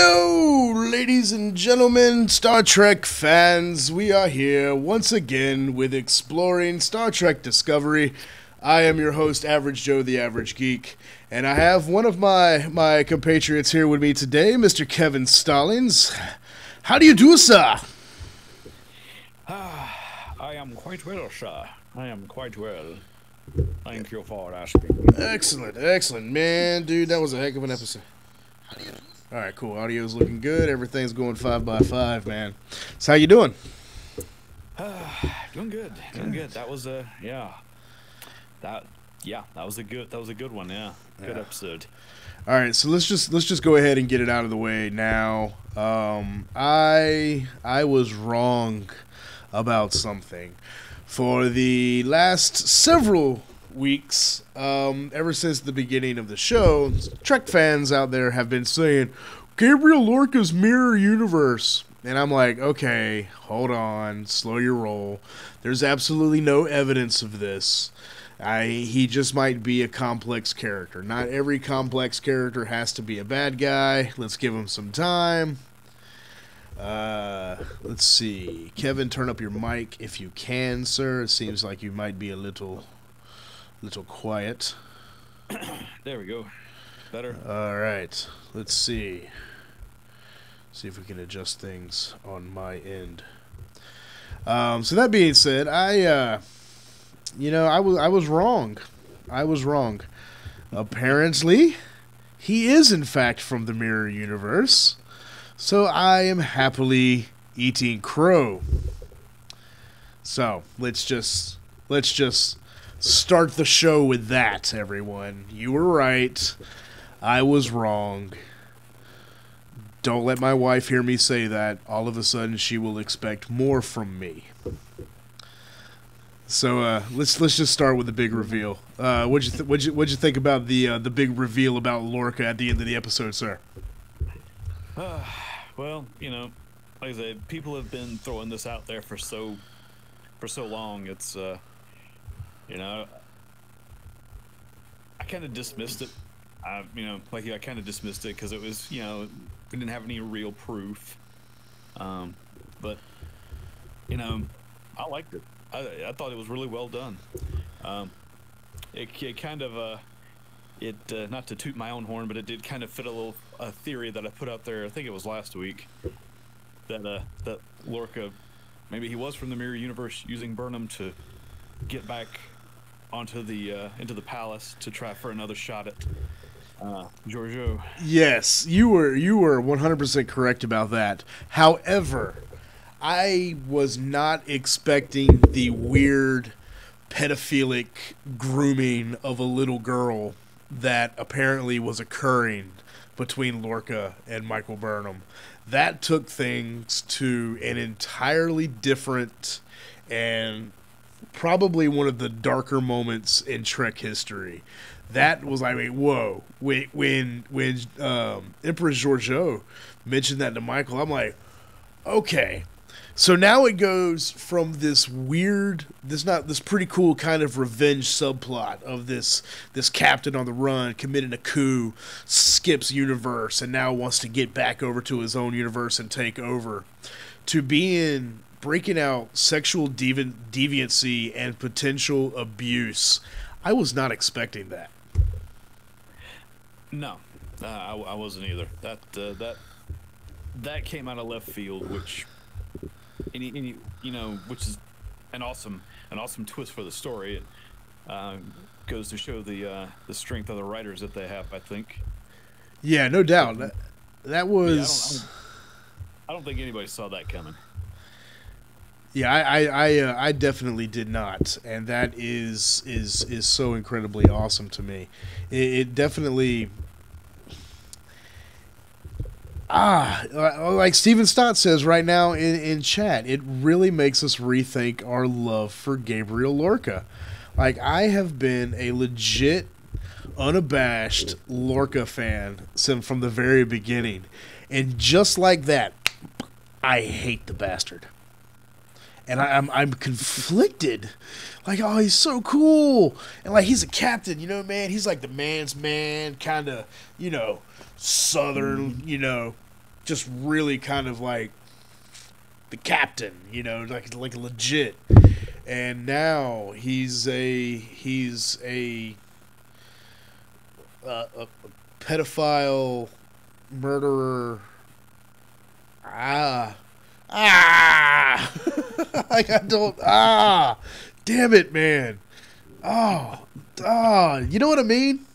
Hello, ladies and gentlemen, Star Trek fans. We are here once again with Exploring Star Trek Discovery. I am your host, Average Joe, the Average Geek, and I have one of my compatriots here with me today, Mr. Kevin Stallings. How do you do, sir? I am quite well, sir. I am quite well. Thank you for asking. Excellent, man. Dude, that was a heck of an episode. Alright, cool. Audio's looking good. Everything's going 5x5, man. So how you doing? Doing good. That was that was a good one, yeah. Good episode. Alright, so let's just go ahead and get it out of the way now. I was wrong about something. For the last several weeks, ever since the beginning of the show, Trek fans out there have been saying, Gabriel Lorca's Mirror Universe. And I'm like, okay, hold on, slow your roll. There's absolutely no evidence of this. He just might be a complex character. Not every complex character has to be a bad guy. Let's give him some time. Let's see. Kevin, turn up your mic if you can, sir. It seems like you might be a little quiet. There we go. Better. All right. Let's see. See if we can adjust things on my end. So that being said, I was wrong. I was wrong. Apparently, he is in fact from the Mirror Universe. So I am happily eating crow. So let's just start the show with that, everyone. You were right. I was wrong. Don't let my wife hear me say that. All of a sudden, she will expect more from me. So let's just start with the big reveal. What'd you think about the big reveal about Lorca at the end of the episode, sir? Well, like I said, people have been throwing this out there for so long. It's I kind of dismissed it. I kind of dismissed it because it was, we didn't have any real proof. But I liked it. I thought it was really well done. It kind of not to toot my own horn, but it did kind of fit a theory that I put out there. I think it was last week that Lorca, maybe he was from the Mirror Universe, using Burnham to get back onto into the palace to try for another shot at Giorgio. Yes, you were 100% correct about that. However, I was not expecting the weird pedophilic grooming of a little girl that apparently was occurring between Lorca and Michael Burnham. That took things to an entirely different and probably one of the darker moments in Trek history. That was like, whoa. When Empress Giorgio mentioned that to Michael, I'm like, okay. So now it goes from this pretty cool kind of revenge subplot of this captain on the run committing a coup, skips universe, and now wants to get back over to his own universe and take over, to breaking out sexual deviancy and potential abuse. I was not expecting that. No, I wasn't either. That came out of left field, which which is an awesome twist for the story. It goes to show the strength of the writers that they have, I think. Yeah, no doubt. That was. Yeah, I don't think anybody saw that coming. Yeah, I definitely did not, and that is so incredibly awesome to me. It definitely. Like Steven Stott says right now in chat, it really makes us rethink our love for Gabriel Lorca. Like, I have been a legit, unabashed Lorca fan from the very beginning. And just like that, I hate the bastard. And I'm conflicted. Like, oh, he's so cool. And, like, he's a captain, man. He's like the man's man, kind of, southern, just really kind of like the captain, you know, like legit. And now he's a pedophile murderer. Ah, like I don't. Damn it, man. You know what I mean?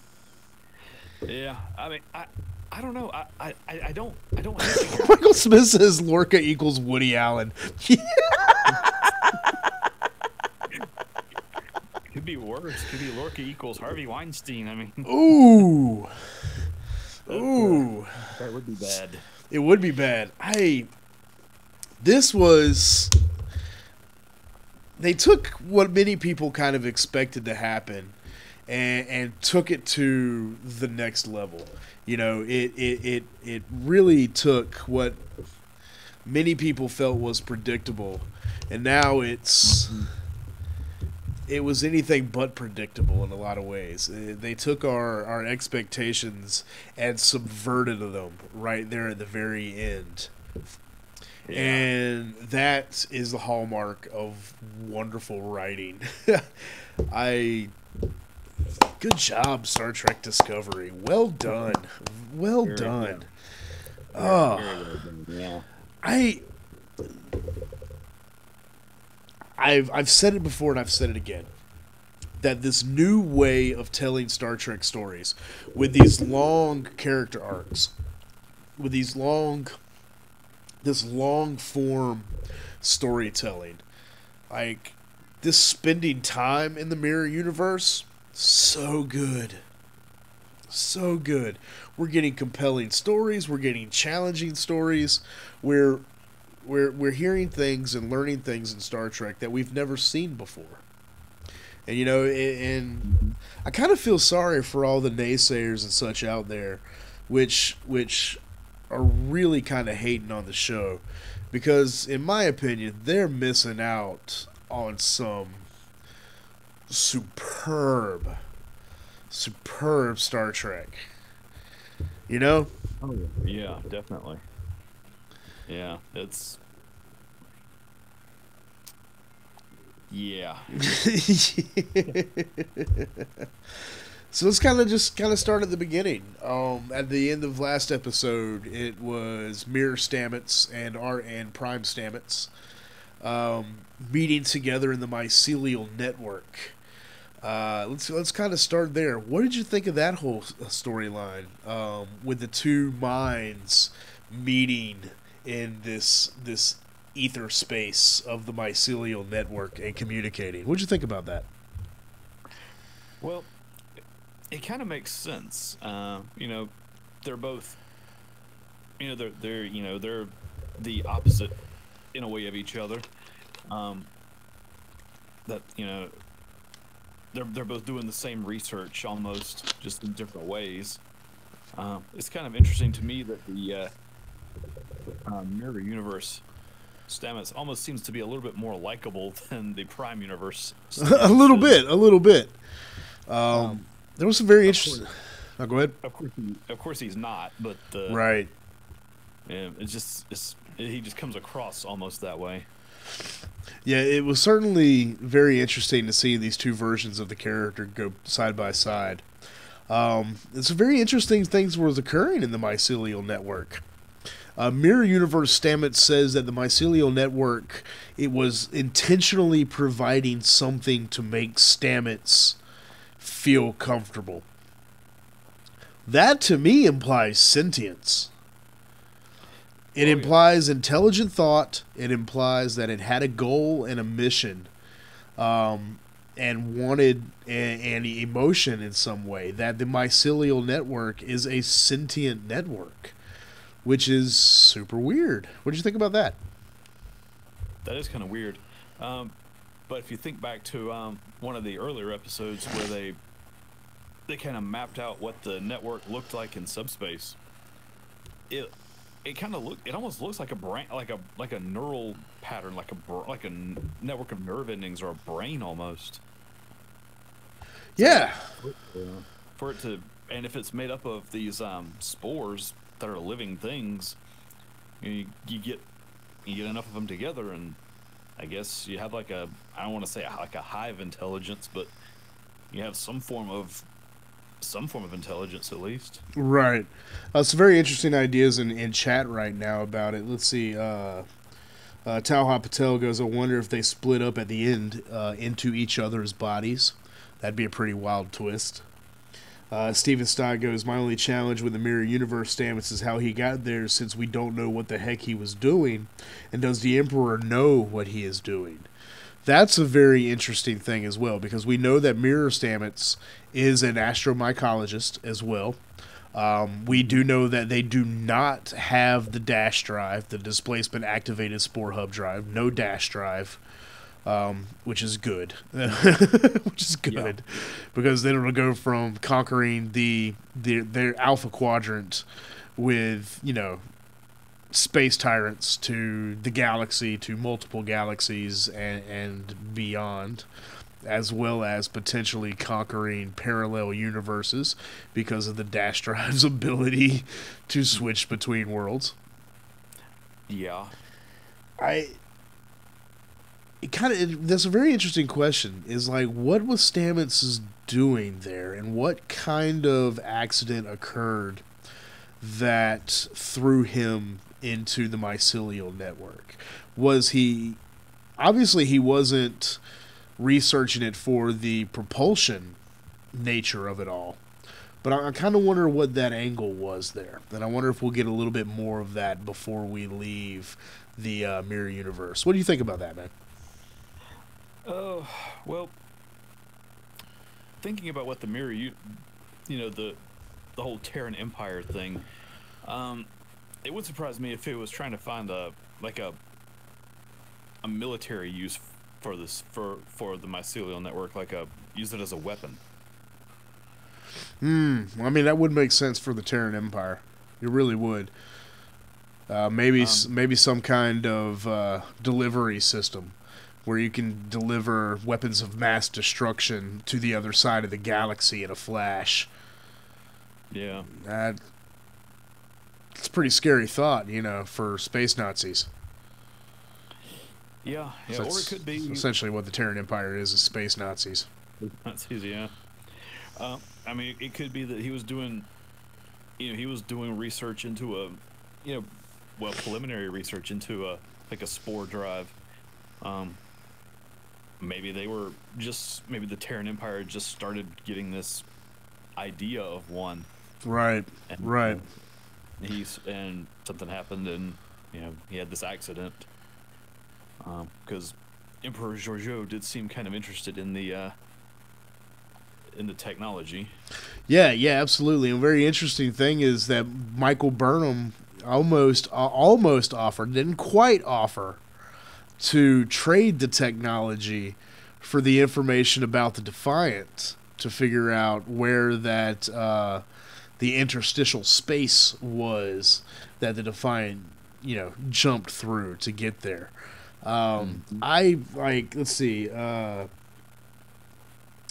Yeah, I mean, I don't know. I don't hate Michael Smith says Lorca equals Woody Allen. Could be worse. Could be Lorca equals Harvey Weinstein. I mean, Ooh, that would be bad. it would be bad. This was. They took what many people kind of expected to happen, and took it to the next level. You know, it really took what many people felt was predictable, and now it was anything but predictable in a lot of ways. They took our expectations and subverted them right there at the very end. Yeah. And that is the hallmark of wonderful writing. Good job, Star Trek Discovery. Well done. Well Very done. good. Yeah. I've said it before and I've said it again. That this new way of telling Star Trek stories with these long character arcs, with this long form storytelling, like this spending time in the mirror universe, so good. So good. We're getting compelling stories, we're getting challenging stories, we're hearing things and learning things in Star Trek that we've never seen before. And you know, and I kind of feel sorry for all the naysayers and such out there, which are really kind of hating on the show, because in my opinion, they're missing out on some superb Star Trek. You know? Oh yeah, definitely. Yeah, it's. Yeah. So let's kind of start at the beginning. At the end of last episode, it was Mirror Stamets and Prime Stamets meeting together in the mycelial network. Let's kind of start there. What did you think of that whole storyline with the two minds meeting in this ether space of the mycelial network and communicating? What did you think about that? Well, it kind of makes sense. You know, they're both. You know, they're the opposite in a way of each other. That you know. They're both doing the same research almost, just in different ways. It's kind of interesting to me that the Mirror Universe Stamets almost seems to be a little bit more likable than the Prime Universe Stamets. a little bit. There was some very interesting. Oh, go ahead. Of course, he's not. But right. Yeah, he just comes across almost that way. Yeah, it was certainly very interesting to see these two versions of the character go side by side. It's very interesting things was occurring in the mycelial network. Mirror Universe Stamets says that the mycelial network, it was intentionally providing something to make Stamets feel comfortable. That to me implies sentience. It implies intelligent thought. It implies that it had a goal and a mission, and wanted an emotion in some way. That the mycelial network is a sentient network, which is super weird. What did you think about that? That is kind of weird. But if you think back to one of the earlier episodes where they kind of mapped out what the network looked like in subspace, it almost looks like a brain, like a neural pattern, like a network of nerve endings or a brain almost. Yeah. For it to, and if it's made up of these spores that are living things, You get enough of them together, and I guess you have like a, I don't want to say like a hive intelligence, but you have some form of intelligence at least. Right. Some very interesting ideas in chat right now about it. Let's see. Talha Patel goes, I wonder if they split up at the end into each other's bodies. That'd be a pretty wild twist. Steven Stott goes, my only challenge with the Mirror Universe Stamets is how he got there, since we don't know what the heck he was doing. And does the Emperor know what he is doing? That's a very interesting thing as well, because we know that Mirror Stamets is an astromycologist as well. We do know that they do not have the dash drive, the displacement activated spore hub drive, no dash drive, which is good, Yeah. because then it'll go from conquering their alpha quadrant with, space tyrants to the galaxy, to multiple galaxies and beyond, as well as potentially conquering parallel universes because of the dash drive's ability to switch between worlds. Yeah. That's a very interesting question, is like, what was Stamets doing there, and what kind of accident occurred that threw him into the mycelial network? Was he, obviously he wasn't researching it for the propulsion nature of it all, but I kind of wonder what that angle was there, and I wonder if we'll get a little bit more of that before we leave the Mirror Universe. What do you think about that, man? Oh, well, thinking about what the the whole Terran Empire thing, it would surprise me if it was trying to find a military use for this, for the mycelial network, use it as a weapon. I mean, that would make sense for the Terran Empire. It really would. Maybe some kind of delivery system where you can deliver weapons of mass destruction to the other side of the galaxy in a flash. Yeah. It's a pretty scary thought, for space Nazis. Yeah, So or it could be essentially what the Terran Empire is space Nazis. Nazis. Yeah. I mean, it could be that he was doing, research into preliminary research into a spore drive. Maybe the Terran Empire just started getting this idea of one. Right. And, Right. And something happened, and he had this accident. Because Emperor Giorgio did seem kind of interested in the technology. Yeah, absolutely. And a very interesting thing is that Michael Burnham almost offered, didn't quite offer, to trade the technology for the information about the Defiant, to figure out where that the interstitial space was that the Defiant, jumped through to get there. Let's see.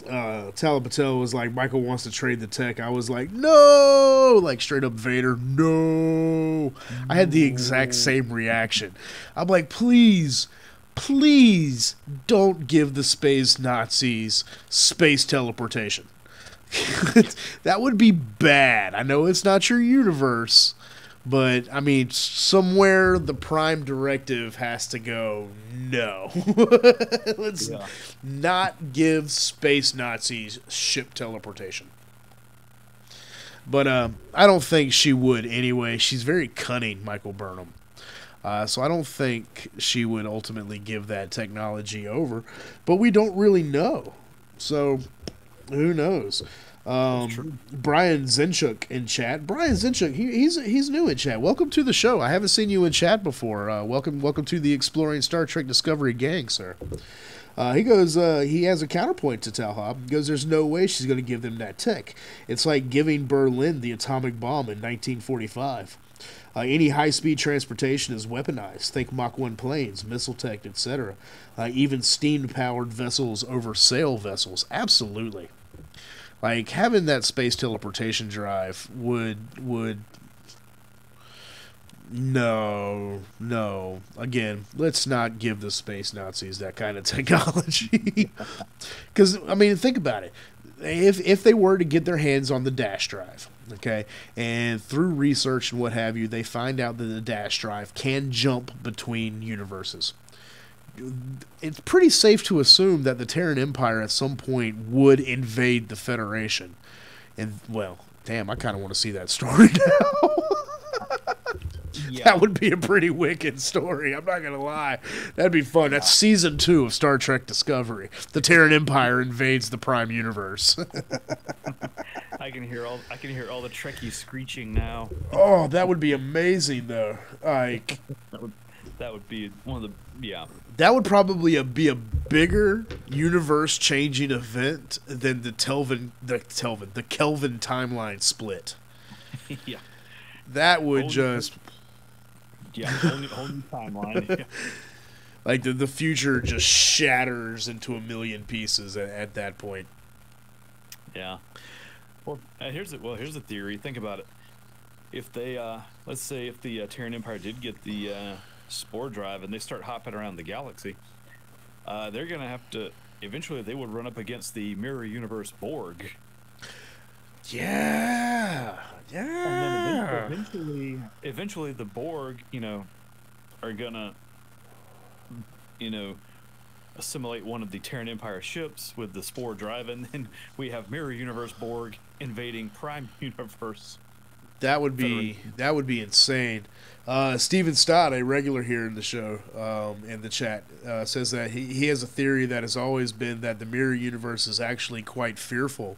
Talib Patel was like, Michael wants to trade the tech. I was like, no, like straight up Vader, no. I had the exact same reaction. I'm like, please don't give the space Nazis space teleportation. That would be bad. I know it's not your universe, but I mean, somewhere the prime directive has to go, no. Let's not give space Nazis ship teleportation. But I don't think she would anyway. She's very cunning, Michael Burnham. So I don't think she would ultimately give that technology over. But we don't really know. So who knows? Brian Zinchuk in chat. Brian Zinchuk, he's new in chat. Welcome to the show. I haven't seen you in chat before. Welcome to the Exploring Star Trek Discovery gang, sir. He goes, he has a counterpoint to Talha. He goes, there's no way she's going to give them that tech. It's like giving Berlin the atomic bomb in 1945. Any high-speed transportation is weaponized. Think Mach 1 planes, missile tech, etc. Even steam-powered vessels over sail vessels. Absolutely. Like, having that space teleportation drive would No, no. Again, let's not give the space Nazis that kind of technology. Because I mean, think about it. If they were to get their hands on the dash drive, okay, and through research and what have you, they find out that the dash drive can jump between universes. It's pretty safe to assume that the Terran Empire at some point would invade the Federation. And well, damn, I kind of want to see that story now. Yeah. That would be a pretty wicked story. I'm not gonna lie. That'd be fun. That's season 2 of Star Trek Discovery. The Terran Empire invades the Prime Universe. I can hear all the Trekkies screeching now. Oh, that would be amazing, though. Like That would be one of the that would probably be a bigger universe-changing event than the Kelvin timeline split. yeah. That would just whole new timeline. Yeah. like the future just shatters into a million pieces at that point. Yeah. Well, here's the theory. Think about it. If they, let's say, if the Terran Empire did get the spore drive and they start hopping around the galaxy, they're gonna have to. Eventually, they would run up against the mirror universe Borg. Yeah. And then eventually, the Borg, are gonna, assimilate one of the Terran Empire ships with the spore drive, and then we have mirror universe Borg invading Prime Universe. That would be insane. Steven Stott, a regular here in the show, in the chat, says that he has a theory that has always been that the mirror universe is actually quite fearful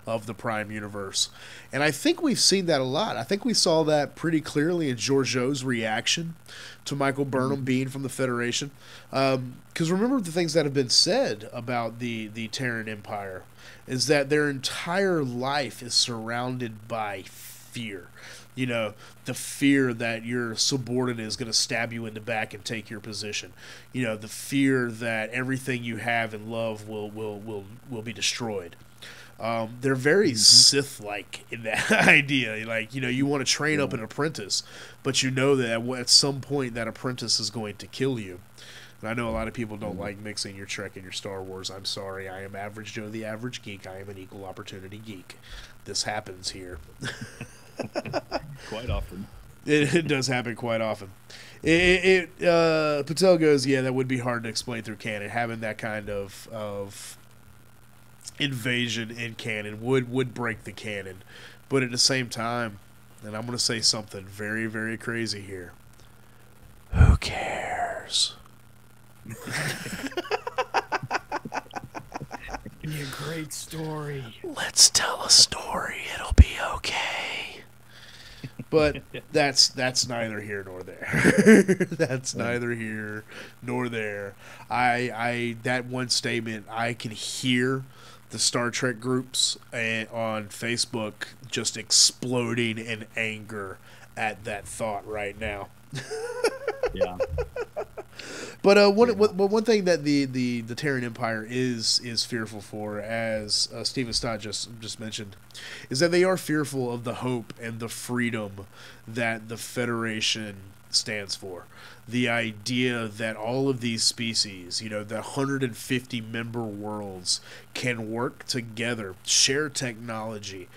of the Prime Universe, and I think we've seen that a lot. I think we saw that pretty clearly in Georgiou's reaction to Michael Burnham being from the Federation. Because remember the things that have been said about the Terran Empire is that their entire life is surrounded by fear. The fear that your subordinate is going to stab you in the back and take your position. The fear that everything you have and love will be destroyed. They're very Sith-like in that idea. Like, you want to train up an apprentice, but you know that at some point that apprentice is going to kill you. And I know a lot of people don't like mixing your Trek and your Star Wars. I'm sorry. I am Average Joe the Average Geek. I am an equal opportunity geek. This happens here. Quite often. It does happen quite often. Patel goes, yeah, that would be hard to explain through canon. Having that kind of invasion in canon would break the canon. But at the same time, and I'm going to say something very, very crazy here. Who cares? Be a great story. Let's tell a story. It'll be okay. But that's neither here nor there. That's neither here nor there. I that one statement, I can hear the Star Trek groups on Facebook just exploding in anger at that thought right now. Yeah. But one thing that the Terran Empire is fearful for, as Stephen Stott just mentioned, is that they are fearful of the hope and the freedom that the Federation stands for. The idea that all of these species, the 150 member worlds, can work together, share technology,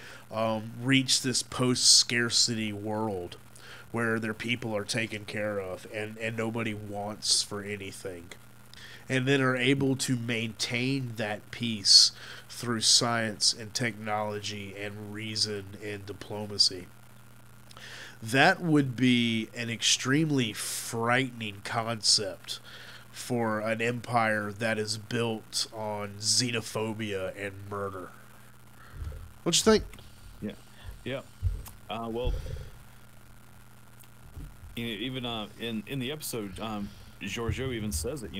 reach this post-scarcity world where their people are taken care of and nobody wants for anything. And then are able to maintain that peace through science and technology and reason and diplomacy. That would be an extremely frightening concept for an empire that is built on xenophobia and murder. What you think? Yeah. Well, even in the episode, Georgiou even says it.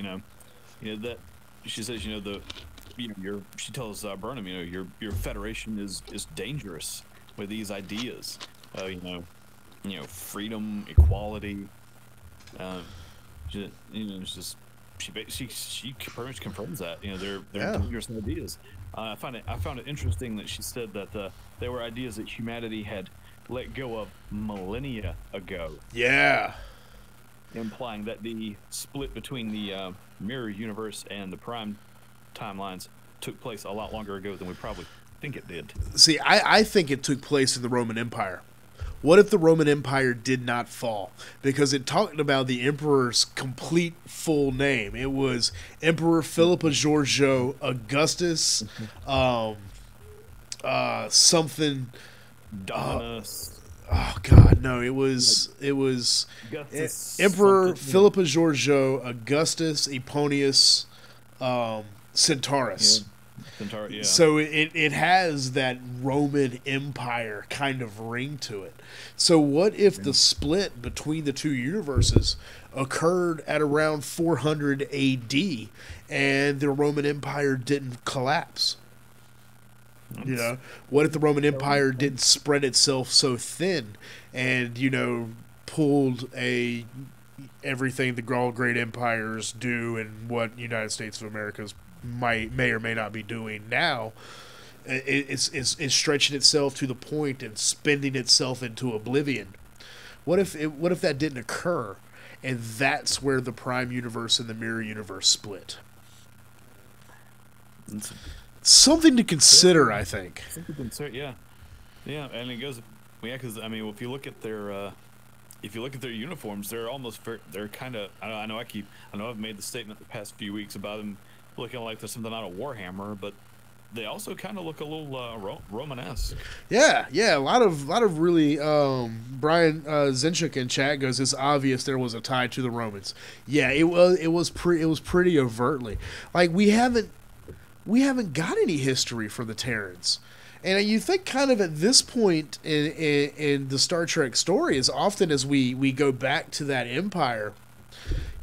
That she says, she tells Burnham, your Federation is dangerous with these ideas. Freedom, equality. It's just she pretty much confirms that. They're dangerous ideas. I found it interesting that she said that they were ideas that humanity had let go of millennia ago, Yeah. implying that the split between the mirror universe and the prime timelines took place a lot longer ago than we probably think it did. See, I think it took place in the Roman Empire. What if the Roman Empire did not fall? Because it talked about the emperor's complete full name. It was Emperor Philippa Giorgio Augustus, something. Dominus. Oh God, no! It was Augustus Emperor something. Philippa Giorgio Augustus Eponius Centaurus. Yeah. Centaur, yeah. So it has that Roman Empire kind of ring to it. So what if the split between the two universes occurred at around 400 AD and the Roman Empire didn't collapse? You know, what if the Roman Empire didn't spread itself so thin and, pulled everything the all great empires do and what United States of America's may or may not be doing now, it's stretching itself to the point and spending itself into oblivion. What if that didn't occur, and that's where the prime universe and the mirror universe split? It's Something to consider, I think. something to consider, yeah, yeah, and it goes, yeah, because I mean, if you look at their uniforms, they're almost they're kind of. I know I've made the statement the past few weeks about them looking like there's something out of Warhammer, but they also kind of look a little Romanesque. Yeah, a lot of really. Brian Zinchuk in chat goes, "It's obvious there was a tie to the Romans." Yeah, it was pretty overtly. Like we haven't got any history for the Terrans. And you think kind of at this point in the Star Trek story, as often as we go back to that empire,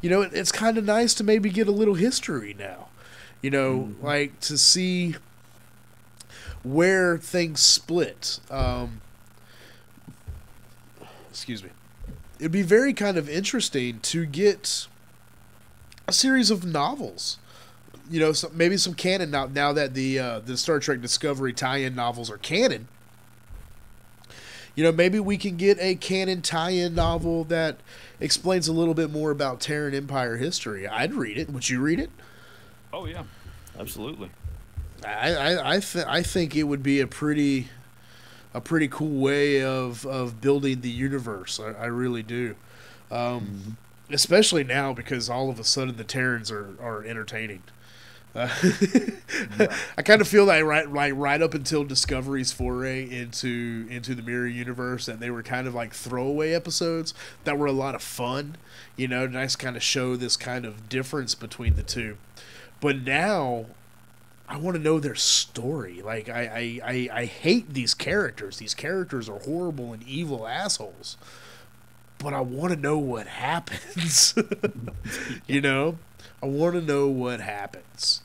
it's kind of nice to maybe get a little history now. Like to see where things split. Excuse me. It'd be very kind of interesting to get a series of novels. Maybe some canon now that the Star Trek Discovery tie-in novels are canon. Maybe we can get a canon tie-in novel that explains a little bit more about Terran Empire history. I'd read it. Would you read it? Oh yeah, absolutely. I think it would be a pretty cool way of building the universe. I really do. Especially now because all of a sudden the Terrans are entertaining. I kind of feel like right up until Discovery's foray into the mirror universe, and they were kind of like throwaway episodes that were a lot of fun. Nice kind of show this kind of difference between the two. But now, I want to know their story. Like I hate these characters. These characters are horrible and evil assholes. But I want to know what happens. I want to know what happens.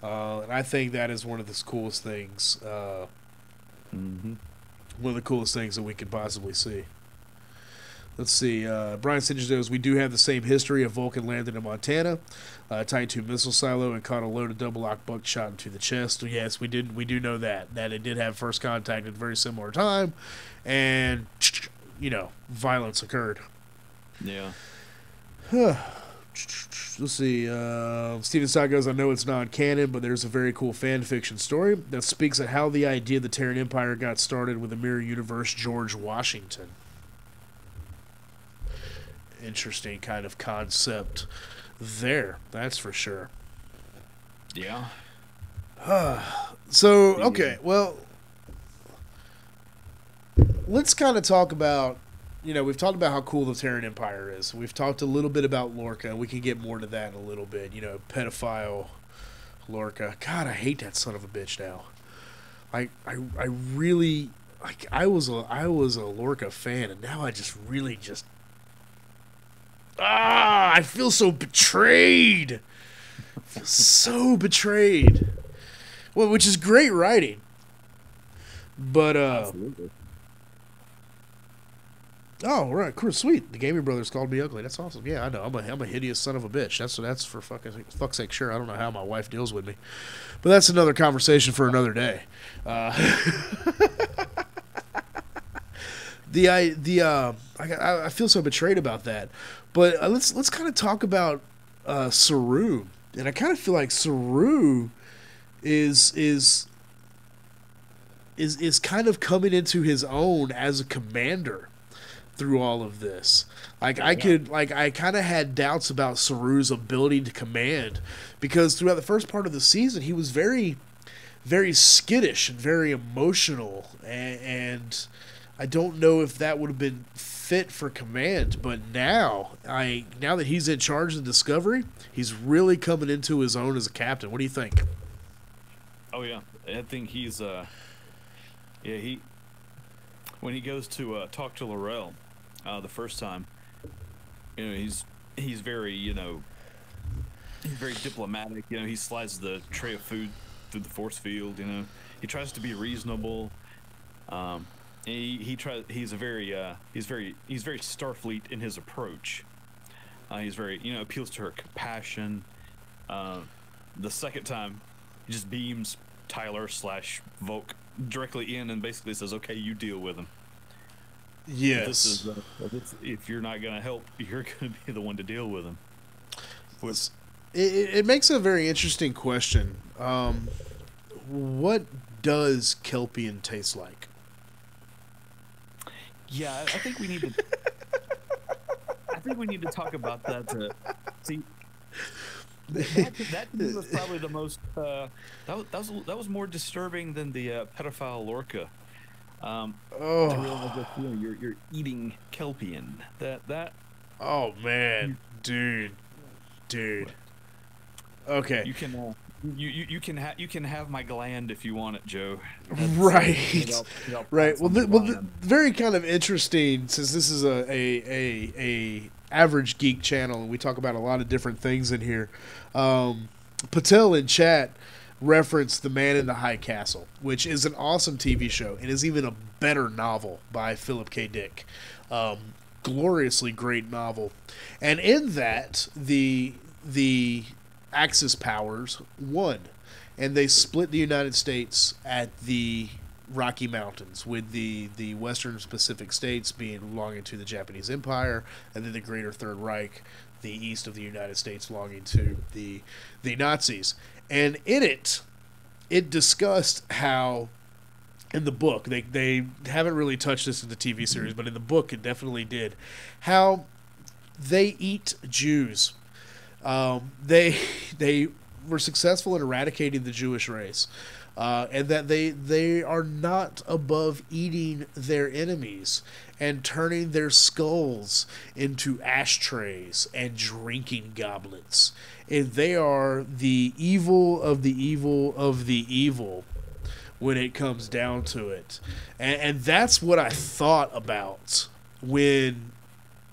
And I think that is one of the coolest things. One of the coolest things that we could possibly see. Let's see. Brian Sitges knows we do have the same history of Vulcan landed in Montana, tied to a missile silo and caught a load of double-lock buckshot into the chest. yes, we do know that it did have first contact at a very similar time, and violence occurred. Yeah. Let's see. Steven Stott goes, I know it's not canon, but there's a very cool fan fiction story that speaks of how the idea of the Terran Empire got started with the Mirror Universe George Washington. Interesting kind of concept there, that's for sure. Yeah. So, okay, well, let's kind of talk about, we've talked about how cool the Terran Empire is. We've talked a little bit about Lorca. We can get more to that in a little bit. Pedophile Lorca. God, I hate that son of a bitch now. I really, I was a Lorca fan, and now I just really I feel so betrayed. I feel so betrayed. Well, which is great writing. But, Absolutely. oh, right, cool, sweet. The Gaming Brothers called me ugly. That's awesome. Yeah, I know. I'm a hideous son of a bitch. That's for fuck's sake. Sure, I don't know how my wife deals with me, but that's another conversation for another day. I feel so betrayed about that. But let's kind of talk about Saru, and I kind of feel like Saru is is is kind of coming into his own as a commander through all of this. I kind of had doubts about Saru's ability to command because throughout the first part of the season he was very skittish and very emotional, and I don't know if that would have been fit for command. But now that he's in charge of Discovery, he's really coming into his own as a captain. What do you think? Oh yeah, I think he's he when he goes to talk to Laurel the first time, he's very he's very diplomatic. He slides the tray of food through the force field. He tries to be reasonable. He's very Starfleet in his approach. He's very appeals to her compassion. The second time, he just beams Tyler / Volk directly in and basically says, "Okay, you deal with him." Yes. If you're not going to help, you're going to be the one to deal with him. It makes a very interesting question. What does Kelpian taste like? Yeah, I think we need to. I think we need to talk about that. See, that was probably the most. That was more disturbing than the pedophile Lorca. To realize that you're eating Kelpian. That. Oh man, dude. Okay. You can. You can have my gland if you want it, Joe. Right. Right. Well, very kind of interesting, since this is a average geek channel and we talk about a lot of different things in here. Patel in chat referenced The Man in the High Castle, which is an awesome TV show and is even a better novel by Philip K. Dick. Gloriously great novel. And in that, the Axis powers won, and they split the United States at the Rocky Mountains, with the Western Pacific states belonging to the Japanese Empire, and then the Greater Third Reich, the east of the United States, belonging to the Nazis. And in it discussed how, in the book, they haven't really touched this in the TV series, but in the book it definitely did, how they eat Jews. They were successful in eradicating the Jewish race, and that they are not above eating their enemies and turning their skulls into ashtrays and drinking goblets. And they are the evil of the evil of the evil when it comes down to it. And that's what I thought about when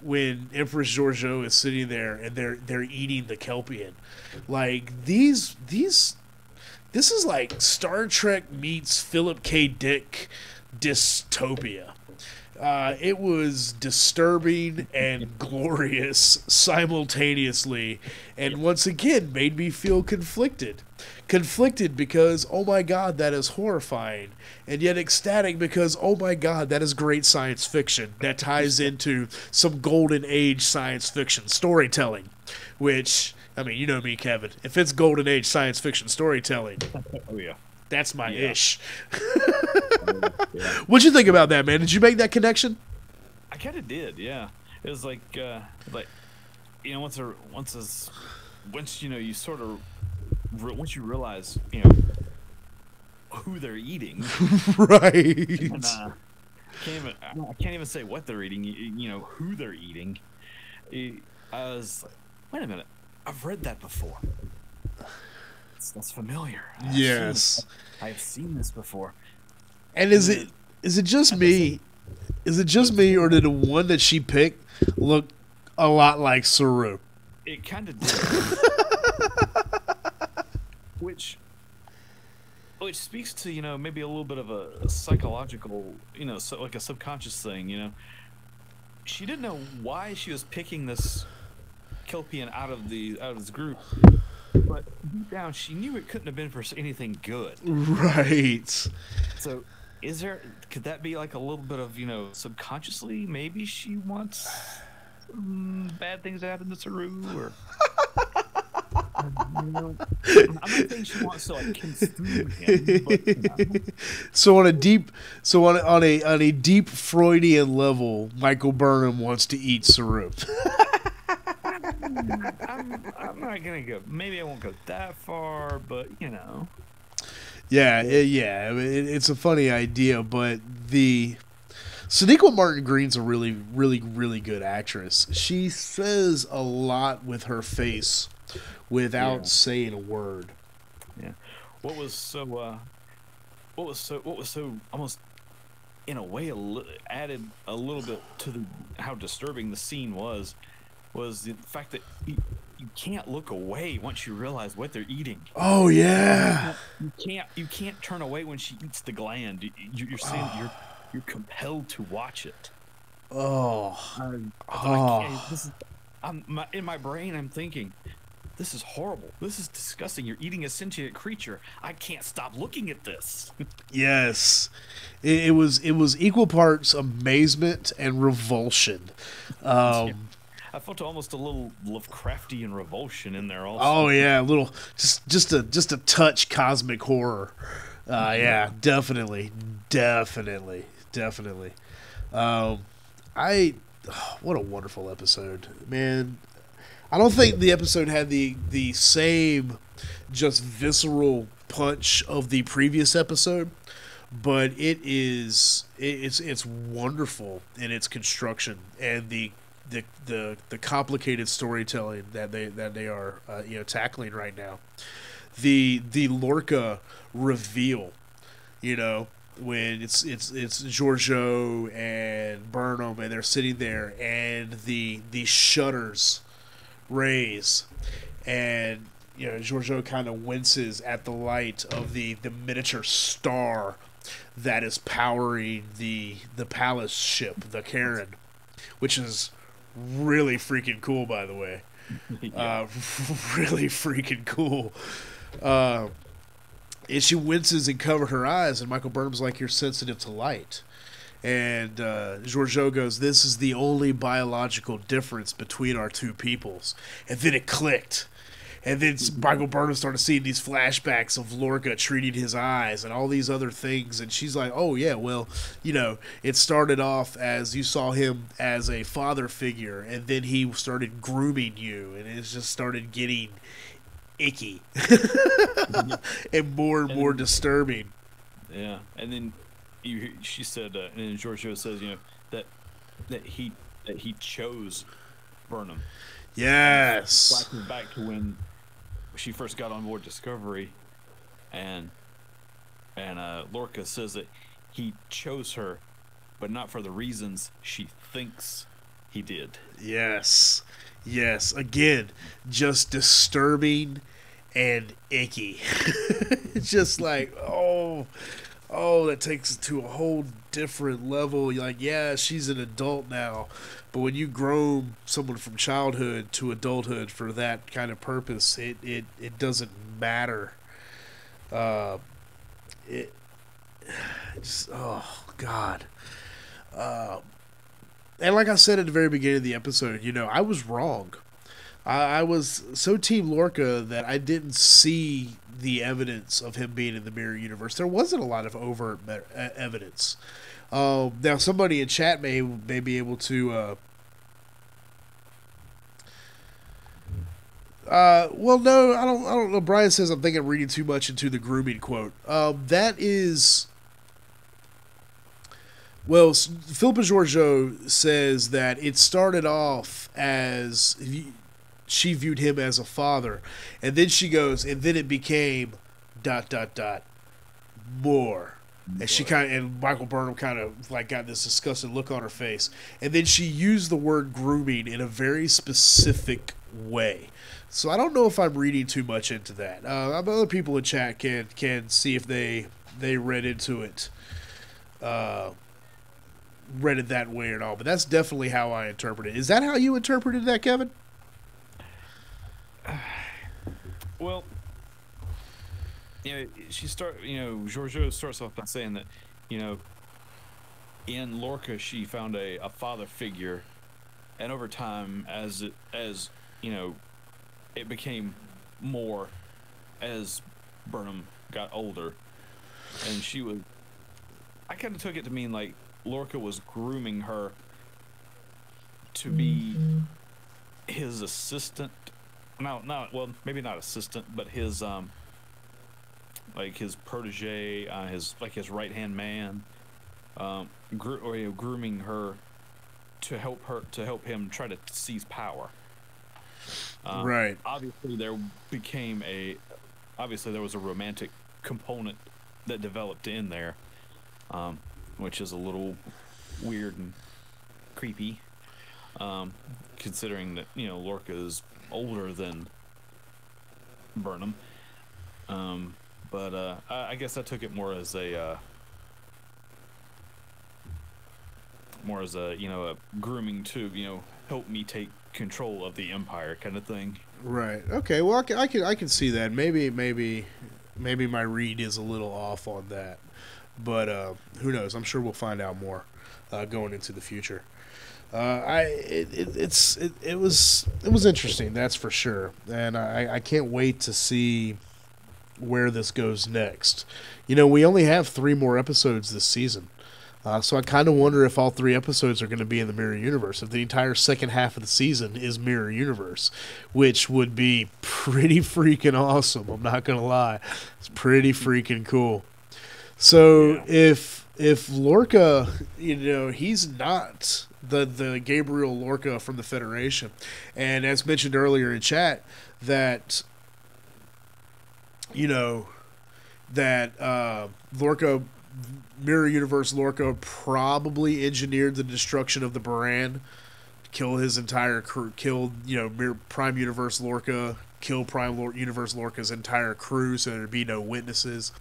Empress Georgiou is sitting there and they're eating the Kelpian. Like this is like Star Trek meets Philip K. Dick dystopia. It was disturbing and glorious simultaneously, and once again made me feel conflicted. Conflicted because, oh my god, that is horrifying, and yet ecstatic because, oh my god, that is great science fiction that ties into some golden age science fiction storytelling. Which, I mean, you know me, Kevin. If it's golden age science fiction storytelling, oh yeah, that's my ish. What'd you think about that, man? Did you make that connection? I kind of did, yeah. It was like once you realize who they're eating, right? And, I can't even say what they're eating. Who they're eating. I was like, wait a minute, I've read that before. That's familiar. Yes, I've seen this before. And is it just me? Is it just me, or did the one that she picked look a lot like Saru? It kind of did. Which speaks to maybe a little bit of a psychological, like a subconscious thing. She didn't know why she was picking this Kelpian out of this group, but deep down she knew it couldn't have been for anything good. Right. So is there? Could that be like a little bit of subconsciously? Maybe she wants bad things to happen to Saru, or you know, I'm not saying she wants to like consume him, but So on a deep, so on a deep Freudian level, Michael Burnham wants to eat Saru. I'm not gonna go. Maybe I won't go that far, but Yeah. I mean, it's a funny idea, but the Sonequa Martin Green's a really, really, really good actress. She says a lot with her face without yeah, saying a word. yeah. What was so? What was so almost in a way added a little bit to how disturbing the scene was the fact that you can't look away once you realize what they're eating. Oh You yeah. can't you can't turn away when she eats the gland. You're seeing you're compelled to watch it. Oh. I thought I can't. Oh. In my brain. I'm thinking, this is horrible. This is disgusting. You're eating a sentient creature. I can't stop looking at this. Yes. It was equal parts amazement and revulsion. Yeah. Um, I felt almost a little Lovecraftian revulsion in there also. oh yeah, a little just a touch cosmic horror. Yeah, Yeah. definitely, definitely, definitely. Um, I what a wonderful episode, man. I don't think the episode had the same just visceral punch of the previous episode, but it's wonderful in its construction and the complicated storytelling that they are tackling right now. The Lorca reveal, you know, when it's Giorgio and Burnham and they're sitting there and the shutters raise and Giorgio kind of winces at the light of the miniature star that is powering the palace ship, the Karen, which is really freaking cool, by the way. Yeah. Uh, really freaking cool. Uh, and she winces and covered her eyes, and Michael Burnham's like, "You're sensitive to light." And Giorgio goes, "This is the only biological difference between our two peoples." And then it clicked. And then Michael Burnham started seeing these flashbacks of Lorca treating his eyes and all these other things. And she's like, "Oh, yeah, well, it started off as you saw him as a father figure, and then he started grooming you, and it just started getting icky Yeah. and more And disturbing." yeah, and then she said, and then Giorgio says, that that he that he chose Burnham, and Yes. flashes back to when she first got on board Discovery, and Lorca says that he chose her, but not for the reasons she thinks he did. Yes. Yes. Again, just disturbing and icky. Just like, that takes it to a whole different level. You're like, yeah, she's an adult now. But when you groom someone from childhood to adulthood for that kind of purpose, it doesn't matter. Uh, it just, oh, God. Uh, and like I said at the very beginning of the episode, I was wrong. I was so Team Lorca that I didn't see the evidence of him being in the mirror universe. There wasn't a lot of overt evidence. Now, somebody in chat may be able to. Well, no, I don't. I don't know. Brian says I'm thinking I'm reading too much into the grooming quote. That is. Well, Philippa Giorgio says that it started off as she viewed him as a father, and then she goes, and then it became dot dot dot more. And she Boy. kind of, and Michael Burnham kind of like got this disgusted look on her face, and then she used the word grooming in a very specific way. So I don't know if I'm reading too much into that. Other people in chat can see if they read into it, uh, read it that way or not. But that's definitely how I interpret it. Is that how you interpreted that, Kevin? Well, Giorgio starts off by saying that you know, in Lorca, she found a father figure, and over time, as you know, it became more as Burnham got older, and she was. I kind of took it to mean like Lorca was grooming her to be his assistant. No, not well, maybe not assistant, but his like his protege, his right hand man, grooming her to help him try to seize power. Right. Obviously, there was a romantic component that developed in there, which is a little weird and creepy, considering that Lorca is older than Burnham. But I guess I took it more as a a grooming to help me take control of the empire kind of thing. Right. Okay. Well, I can see that. Maybe my read is a little off on that, but who knows? I'm sure we'll find out more going into the future. It was interesting, that's for sure, and I can't wait to see where this goes next. We only have 3 more episodes this season. So I kind of wonder if all 3 episodes are going to be in the Mirror Universe. If the entire second half of the season is Mirror Universe, which would be pretty freaking awesome. I'm not going to lie. It's pretty freaking cool. So Yeah. if Lorca, he's not the Gabriel Lorca from the Federation. And as mentioned earlier in chat, that Lorca, Mirror Universe Lorca probably engineered the destruction of the Baran, kill his entire crew, killed, Prime Universe Lorca, kill Universe Lorca's entire crew so there'd be no witnesses,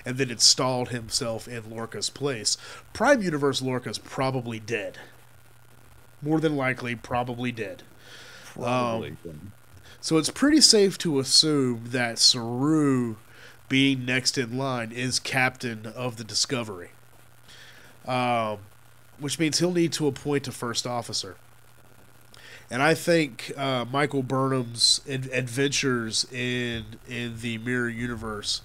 and then installed himself in Lorca's place. Prime Universe Lorca's probably dead. More than likely, probably dead. Probably. So it's pretty safe to assume that Saru, being next in line, is captain of the Discovery. Which means he'll need to appoint a first officer. And I think Michael Burnham's adventures in the Mirror Universe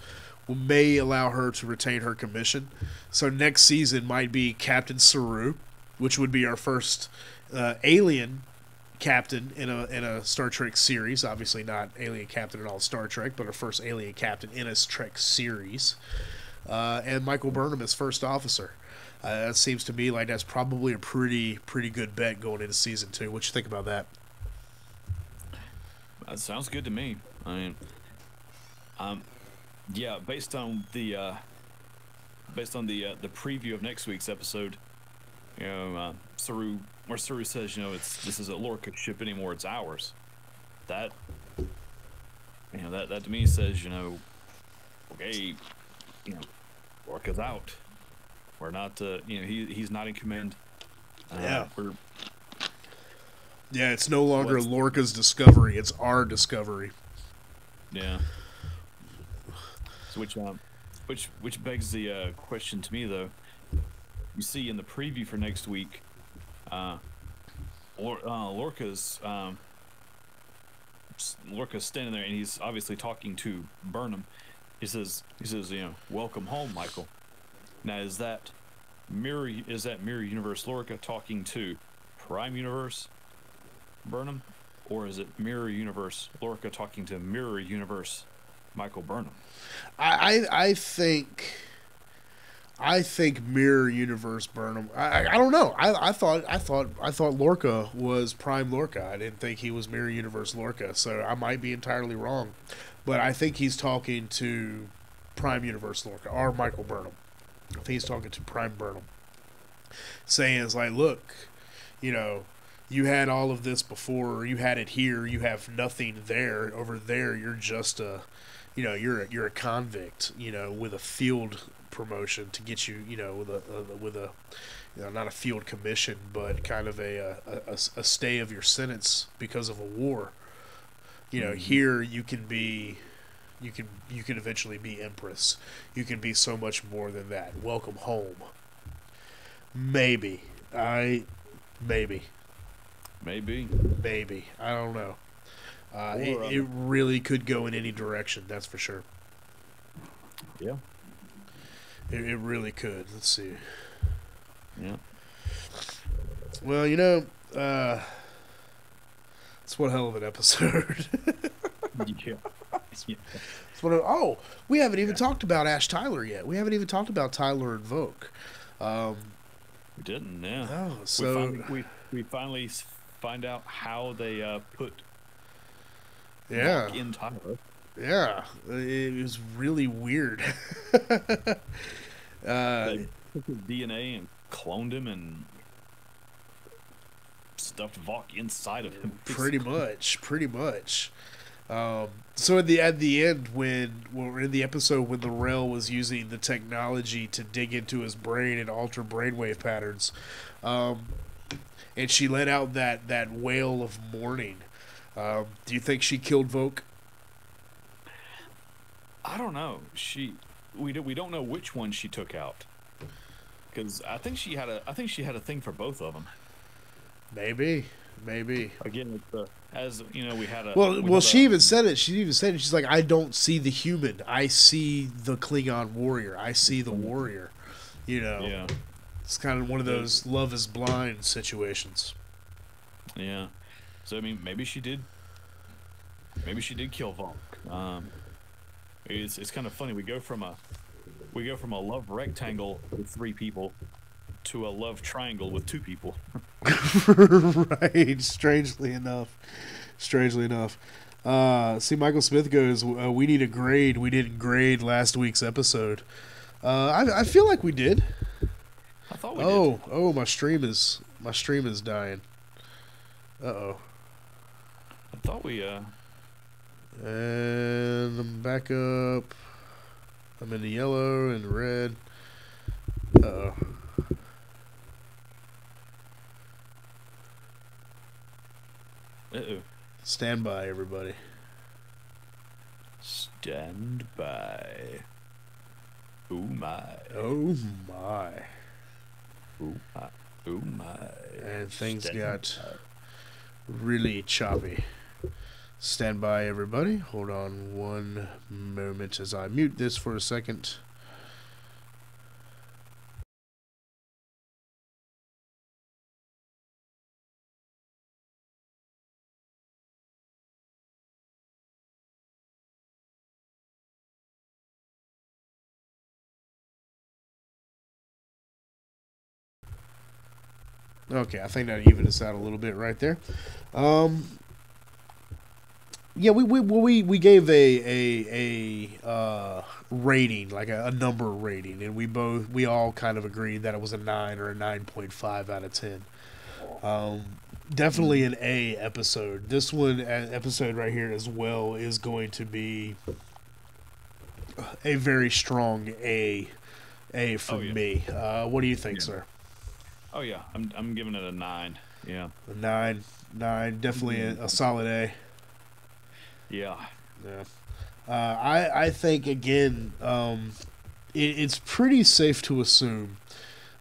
may allow her to retain her commission. So next season might be Captain Saru, which would be our first alien captain in a Star Trek series. Obviously not alien captain in all Star Trek, but our first alien captain in a Trek series. And Michael Burnham as first officer. That seems to me like that's probably a pretty good bet going into season 2. What you think about that? That sounds good to me. I mean, yeah, based on the preview of next week's episode, Saru says, this isn't Lorca's ship anymore, it's ours. That to me says, okay, Lorca's out. We're not, he's not in command. Yeah, it's no longer Lorca's discovery; it's our discovery. Yeah. So which begs the question to me, though. You see in the preview for next week, Lorca's standing there, and he's obviously talking to Burnham. He says, "Welcome home, Michael." Now, is that Mirror Universe Lorca talking to Prime Universe Burnham, or is it Mirror Universe Lorca talking to Mirror Universe Michael Burnham? I think Mirror Universe Burnham. I don't know. I thought Lorca was Prime Lorca. I didn't think he was Mirror Universe Lorca. So I might be entirely wrong, but I think he's talking to Prime Universe Lorca or Michael Burnham. I think he's talking to Prime Burnham, saying it's like, look, you had all of this before. You had it here. You have nothing there. Over there, you're just you're a convict. With a field promotion to get you. With a not a field commission, but kind of a stay of your sentence because of a war. Here you can be You can eventually be Empress. You can be so much more than that. Welcome home. Maybe. Maybe. Maybe. Maybe. I don't know. Or, It really could go in any direction, that's for sure. Yeah. It really could. Let's see. Yeah. Well, it's one hell of an episode. Yeah. Yeah. Oh, we haven't even talked about Ash Tyler yet. We haven't even talked about Tyler and Vogue. We didn't, yeah. Oh, so we finally find out how they put yeah, Vok in Tyler. yeah, it was really weird. They took his DNA and cloned him and stuffed Vok inside of him. Pretty much. So at the end, when in the episode when the Rel was using the technology to dig into his brain and alter brainwave patterns, and she let out that wail of mourning, do you think she killed Vogue? I don't know. We don't know which one she took out, because I think she had a thing for both of them. Maybe. Again, as you know, we had a well. She even said it. She's like, I don't see the human. I see the Klingon warrior. I see the warrior. Yeah. It's kind of one of those love is blind situations. Yeah. So I mean, maybe she did kill Vok. It's kind of funny. We go from a love rectangle with 3 people to a love triangle with 2 people. Right. Strangely enough. See, Michael Smith goes, we need a grade. We didn't grade last week's episode. I feel like we did. I thought we did. Oh, my stream is dying. Uh-oh. I thought we And I'm back up. I'm in the yellow and red. Uh-oh. Uh-oh. Stand by, everybody. Stand by. Oh my. Oh my. Oh my. Oh my. And things Stand got by. really choppy. Stand by, everybody. Hold on one moment as I mute this for a second. Okay, I think that evened us out a little bit right there. Yeah, we gave a rating, like a number rating, and we all kind of agreed that it was a 9 or a 9.5 out of 10. Definitely an A episode. This one episode right here as well is going to be a very strong A for me. What do you think, sir? Oh yeah, I'm giving it a 9. Yeah. A 9, definitely a solid A. Yeah. I think again, it's pretty safe to assume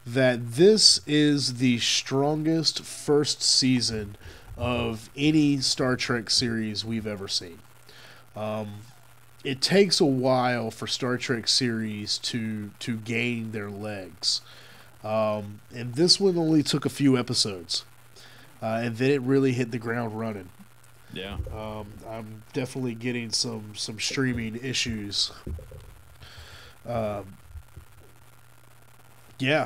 that this is the strongest first season of any Star Trek series we've ever seen. It takes a while for Star Trek series to gain their legs. And this one only took a few episodes. And then it really hit the ground running. Yeah. I'm definitely getting some streaming issues. Yeah.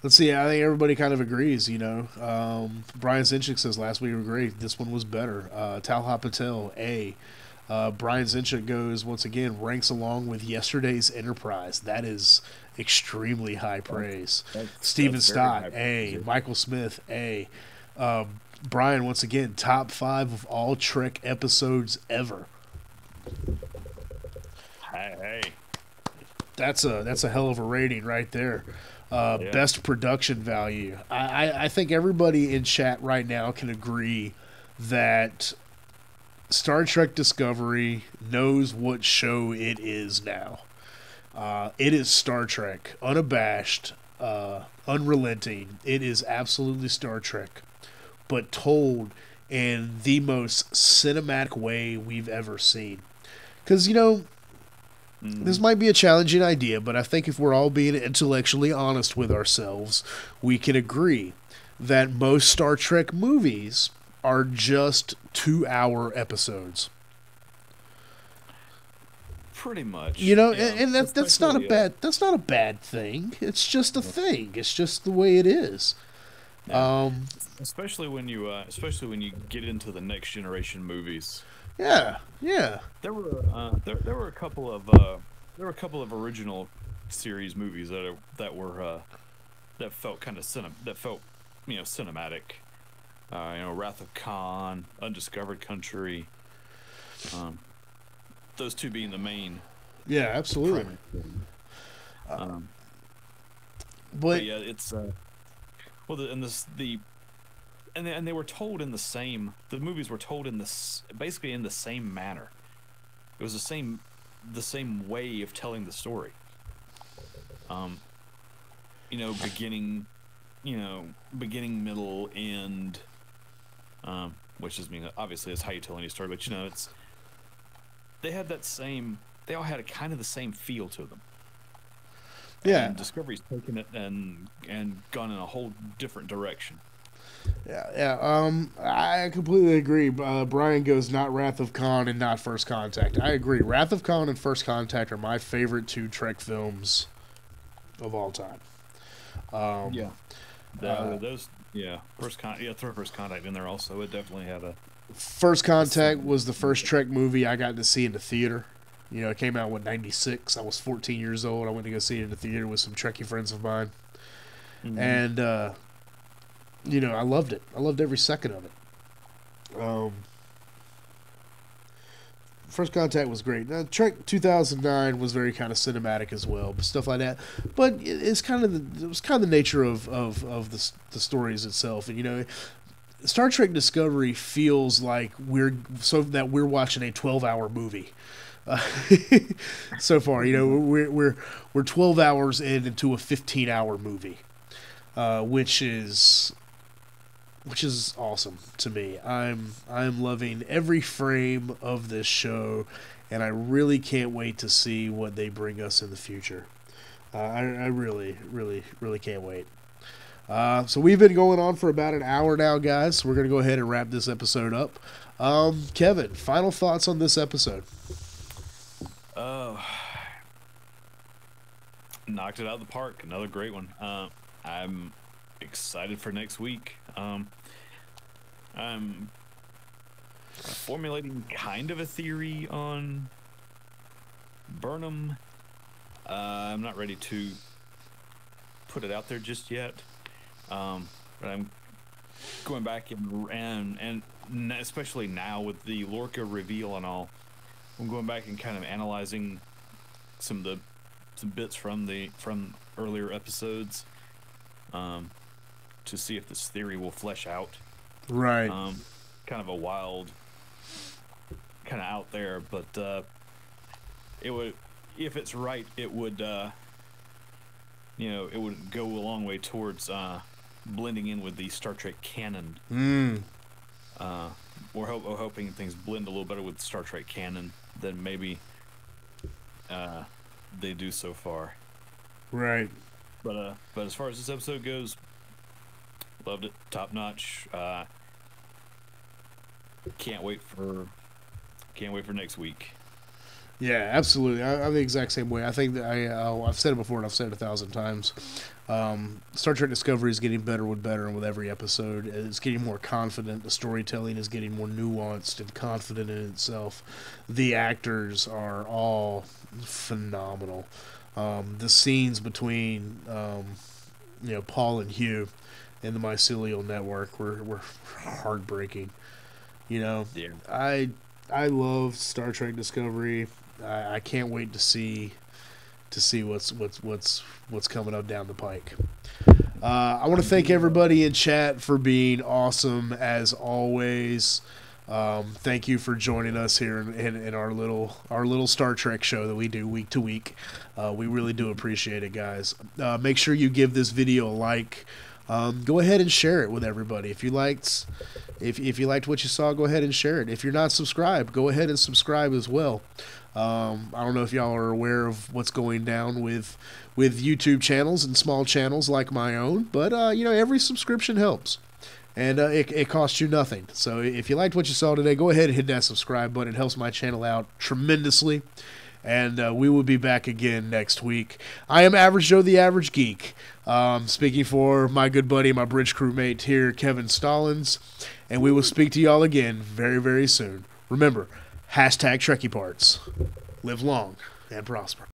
Let's see. I think everybody kind of agrees, Brian Zinchik says last week we were great. This one was better. Talha Patel, A. Brian Zinchik goes, once again, ranks along with yesterday's Enterprise. That is extremely high praise. Steven Stott, A. Michael Smith, A. Brian, once again, top 5 of all Trek episodes ever. Hey. That's a hell of a rating right there. Best production value. I think everybody in chat right now can agree that Star Trek Discovery knows what show it is now. It is Star Trek, unabashed, unrelenting. It is absolutely Star Trek, but told in the most cinematic way we've ever seen. Because, this might be a challenging idea, but I think if we're all being intellectually honest with ourselves, we can agree that most Star Trek movies are just 2-hour episodes. Pretty much. And that's not a bad thing. It's just a thing. It's just the way it is. Yeah. Especially when you get into the next generation movies. Yeah. There were a couple of original series movies that felt kind of cinematic. Wrath of Khan, Undiscovered Country. Those two being the main. Yeah, absolutely. But yeah, it's and they were told in the same. The movies were told basically in the same manner. It was the same way of telling the story. Beginning, middle, end. Which is obviously is how you tell any story, but they had that same. They all had a kind of the same feel to them. Yeah. And Discovery's taken it and gone in a whole different direction. Yeah. I completely agree. Brian goes not Wrath of Khan and not First Contact. I agree. Wrath of Khan and First Contact are my favorite two Trek films of all time. Those. Yeah. Throw First Contact in there also. It definitely had a. First Contact was the first Trek movie I got to see in the theater. It came out in 96. I was 14 years old. I went to go see it in the theater with some Trekkie friends of mine. Mm-hmm. And, I loved it. I loved every second of it. First Contact was great. Now, Trek 2009 was very kind of cinematic as well, but stuff like that. But it was kind of the nature of the stories itself. And, Star Trek Discovery feels like we're watching a 12-hour movie. So far, we're 12 hours into a 15-hour movie, which is awesome to me. I'm loving every frame of this show, and I really can't wait to see what they bring us in the future. I really, really, really can't wait. So we've been going on for about an hour now, guys. So we're gonna go ahead and wrap this episode up. Kevin, final thoughts on this episode? Knocked it out of the park. Another great one. I'm excited for next week. I'm formulating kind of a theory on Burnham. I'm not ready to put it out there just yet. But I'm going back and especially now with the Lorca reveal and all, I'm going back and kind of analyzing some bits from earlier episodes, to see if this theory will flesh out. Right. Kind of a wild, kind of out there, but it would, if it's right, it would, it would go a long way towards blending in with the Star Trek canon. We're hoping things blend a little better with Star Trek canon than maybe they do so far. Right. But as far as this episode goes, loved it, top notch. Can't wait for next week. Yeah, absolutely. I'm the exact same way. I think that I've said it before and I've said it 1,000 times. Star Trek Discovery is getting better with every episode. It's getting more confident. The storytelling is getting more nuanced and confident in itself. The actors are all phenomenal. The scenes between Paul and Hugh in the Mycelial Network were heartbreaking. Yeah. I love Star Trek Discovery. I can't wait to see what's coming up down the pike. I want to thank everybody in chat for being awesome as always. Thank you for joining us here in our little Star Trek show that we do week to week. We really do appreciate it, guys. Make sure you give this video a like. Go ahead and share it with everybody. If you liked what you saw, go ahead and share it. If you're not subscribed, go ahead and subscribe as well. I don't know if y'all are aware of what's going down with YouTube channels and small channels like my own, but every subscription helps. And it costs you nothing. So if you liked what you saw today, go ahead and hit that subscribe button. It helps my channel out tremendously. And we will be back again next week. I am Average Joe the Average Geek. Speaking for my good buddy, my bridge crewmate here, Kevin Stallings. And we will speak to y'all again very, very soon. Remember, #Trekkie Parts. Live long and prosper.